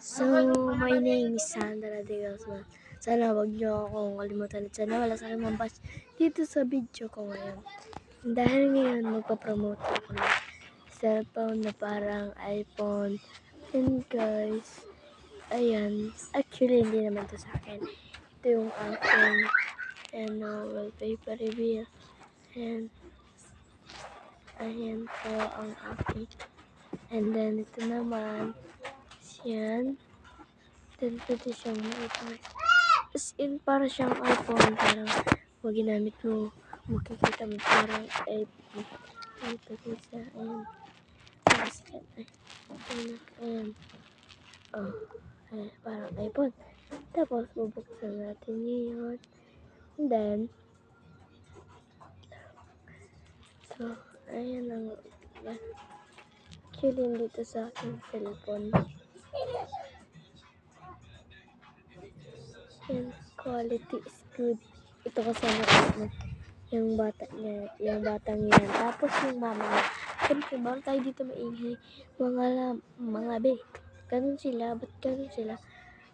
So, my name is Sandra De Guzman. Sana wag niyo akong kalimutan at sana wala sa akin mambash dito sa video ko ngayon. Dahil ngayon magpapromote ako ng cellphone na parang iPhone. And guys, ayan, actually hindi naman to sa akin. Ito yung aking wallpaper reveal. And ayan po ang aking. And then ito naman, yan. Then pwede siyang iPhone. As in, para siyang iPhone. Parang pag ginamit mo, makikita mo parang iPhone. Ito guys, ayan. Tapos yan, ayan. Oh, ayan, parang iPhone. Tapos bubuksan natin yun. And then, so, ayan ang, yan. Actually, dito sa aking cellphone. Yan, quality is good. Ito kasama ko yung bata niya, yung batang yan. Tapos yung mama niya. Siyempre, bawal tayo dito maingay. Mga be. Ganun sila. Ba't ganun sila?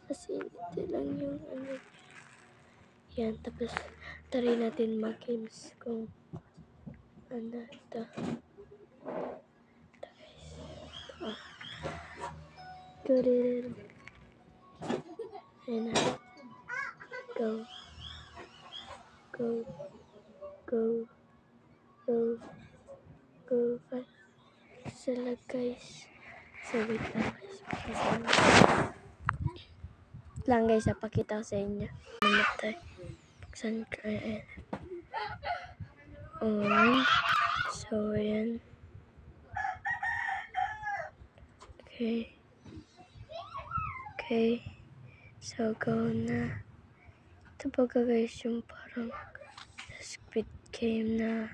Kasi ito lang yung ano. Yan, tapos try natin mag-games kung ano ito. Ito guys. Oh. Good. Ayan na. Go. Go. Go. Go. Go. Sala guys. So wait lang guys. Napakita ko sa inyo. Namatay. Buksan ko. Ayan. So ayan. Okay. Okay. So go na. Ito baga guys yung parang Squid Game na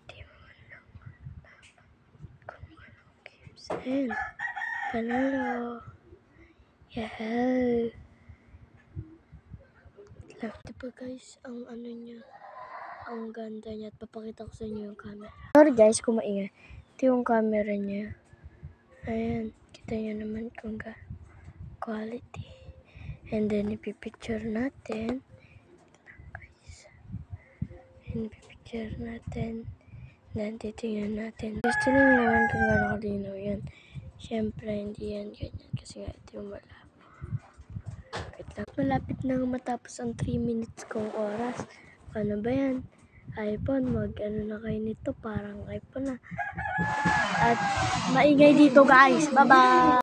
di mo lang kung anong games. Ayan. Panalo. Yeah. Ito pa guys ang ano niya. Ang ganda niya. At papakita ko sa inyo yung camera. Sorry guys kung maingay. Ito yung camera niya. Ayan. Kita nyo naman kung quality. And then ipipicture natin. And ipipicture natin. Then titingnan natin. Guys, tingnan nyo naman kung gano'ng kalinaw yan. Siyempre, hindi yan ganyan. Kasi nga ito yung malabo. Wait lang. Malapit na matapos ang 3 minutes kong oras. Paano ba yan? iPhone, mag-ano na kayo nito. Parang iPhone na. At maingay dito guys. Bye-bye!